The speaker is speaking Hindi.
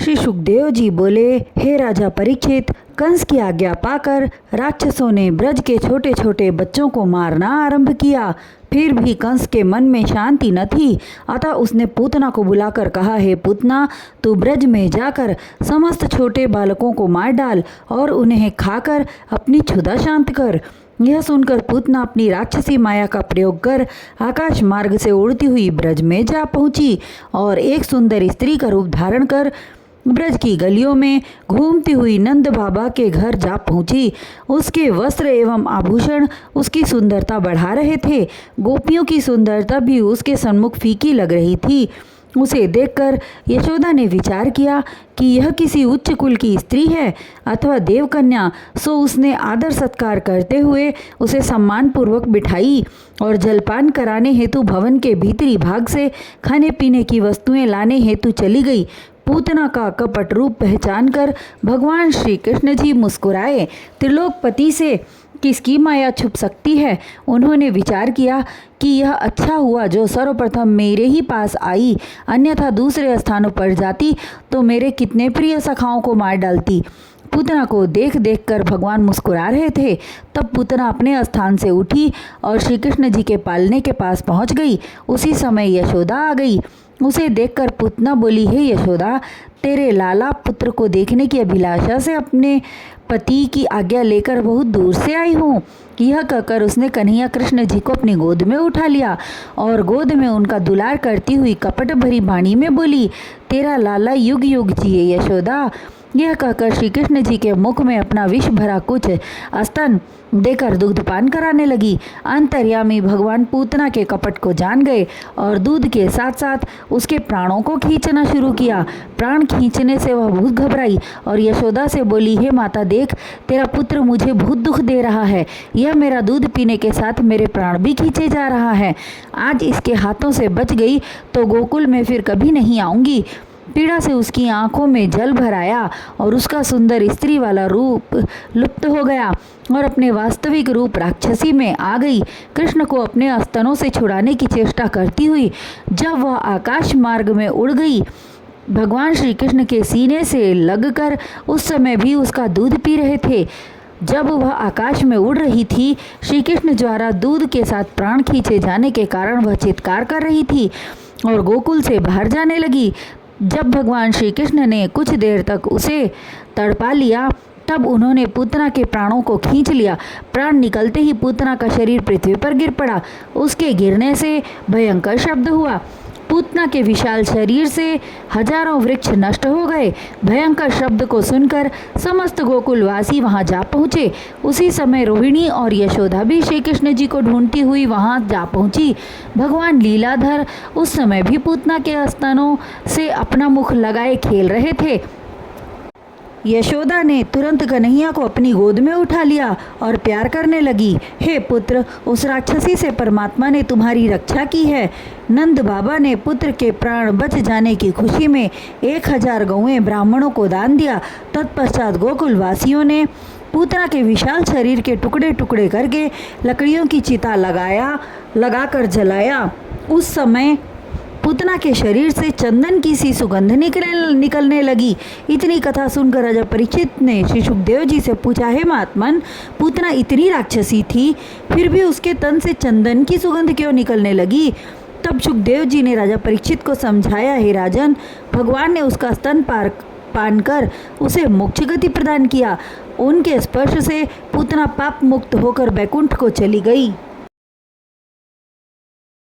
श्री सुखदेव जी बोले, हे राजा परीक्षित, कंस की आज्ञा पाकर राक्षसों ने ब्रज के छोटे छोटे बच्चों को मारना आरंभ किया। फिर भी कंस के मन में शांति न थी। अतः उसने पूतना को बुलाकर कहा, हे पूतना, तू ब्रज में जाकर समस्त छोटे बालकों को मार डाल और उन्हें खाकर अपनी क्षुधा शांत कर। यह सुनकर पूतना अपनी राक्षसी माया का प्रयोग कर आकाश मार्ग से उड़ती हुई ब्रज में जा पहुंची और एक सुंदर स्त्री का रूप धारण कर ब्रज की गलियों में घूमती हुई नंद बाबा के घर जा पहुंची। उसके वस्त्र एवं आभूषण उसकी सुंदरता बढ़ा रहे थे। गोपियों की सुंदरता भी उसके सन्मुख फीकी लग रही थी। उसे देखकर यशोदा ने विचार किया कि यह किसी उच्च कुल की स्त्री है अथवा देवकन्या। सो उसने आदर सत्कार करते हुए उसे सम्मानपूर्वक बिठाई और जलपान कराने हेतु भवन के भीतरी भाग से खाने पीने की वस्तुएं लाने हेतु चली गई। पूतना का कपट रूप पहचान कर भगवान श्री कृष्ण जी मुस्कुराए। त्रिलोकपति से किसकी माया छुप सकती है। उन्होंने विचार किया कि यह अच्छा हुआ जो सर्वप्रथम मेरे ही पास आई, अन्यथा दूसरे स्थानों पर जाती तो मेरे कितने प्रिय सखाओं को मार डालती। पूतना को देख देख कर भगवान मुस्कुरा रहे थे। तब पूतना अपने स्थान से उठी और श्री कृष्ण जी के पालने के पास पहुंच गई। उसी समय यशोदा आ गई। उसे देखकर पूतना बोली, हे यशोदा, तेरे लाला पुत्र को देखने की अभिलाषा से अपने पति की आज्ञा लेकर बहुत दूर से आई हूँ। यह कहकर उसने कन्हैया कृष्ण जी को अपनी गोद में उठा लिया और गोद में उनका दुलार करती हुई कपट भरी वाणी में बोली, तेरा लाला युग युग जिए यशोदा। यह कहकर श्री कृष्ण जी के मुख में अपना विष भरा कुछ स्तन देकर दुग्धपान कराने लगी। अंतर्यामी भगवान पूतना के कपट को जान गए और दूध के साथ साथ उसके प्राणों को खींचना शुरू किया। प्राण खींचने से वह बहुत घबराई और यशोदा से बोली, हे माता, देख, तेरा पुत्र मुझे बहुत दुख दे रहा है। यह मेरा दूध पीने के साथ मेरे प्राण भी खींचे जा रहा है। आज इसके हाथों से बच गई तो गोकुल में फिर कभी नहीं आऊँगी। पीड़ा से उसकी आंखों में जल भर आया और उसका सुंदर स्त्री वाला रूप लुप्त हो गया और अपने वास्तविक रूप राक्षसी में आ गई। कृष्ण को अपने स्तनों से छुड़ाने की चेष्टा करती हुई जब वह आकाश मार्ग में उड़ गई, भगवान श्री कृष्ण के सीने से लगकर उस समय भी उसका दूध पी रहे थे। जब वह आकाश में उड़ रही थी, श्री कृष्ण द्वारा दूध के साथ प्राण खींचे जाने के कारण वह चित्कार कर रही थी और गोकुल से बाहर जाने लगी। जब भगवान श्री कृष्ण ने कुछ देर तक उसे तड़पा लिया, तब उन्होंने पूतना के प्राणों को खींच लिया। प्राण निकलते ही पूतना का शरीर पृथ्वी पर गिर पड़ा। उसके गिरने से भयंकर शब्द हुआ। पूतना के विशाल शरीर से हजारों वृक्ष नष्ट हो गए। भयंकर शब्द को सुनकर समस्त गोकुलवासी वहां जा पहुँचे। उसी समय रोहिणी और यशोदा भी श्री कृष्ण जी को ढूंढती हुई वहां जा पहुंची। भगवान लीलाधर उस समय भी पूतना के स्तनों से अपना मुख लगाए खेल रहे थे। यशोदा ने तुरंत कन्हैया को अपनी गोद में उठा लिया और प्यार करने लगी। हे पुत्र, उस राक्षसी से परमात्मा ने तुम्हारी रक्षा की है। नंद बाबा ने पुत्र के प्राण बच जाने की खुशी में 1000 गौएं ब्राह्मणों को दान दिया। तत्पश्चात गोकुलवासियों ने पूतना के विशाल शरीर के टुकड़े टुकड़े करके लकड़ियों की चिता लगाकर जलाया। उस समय पूतना के शरीर से चंदन की सी सुगंध निकलने लगी। इतनी कथा सुनकर राजा परीक्षित ने श्री सुखदेव जी से पूछा, हे महात्मन, पूतना इतनी राक्षसी थी, फिर भी उसके तन से चंदन की सुगंध क्यों निकलने लगी? तब सुखदेव जी ने राजा परीक्षित को समझाया, हे राजन, भगवान ने उसका स्तन पान कर उसे मोक्ष गति प्रदान किया। उनके स्पर्श से पूतना पाप मुक्त होकर बैकुंठ को चली गई।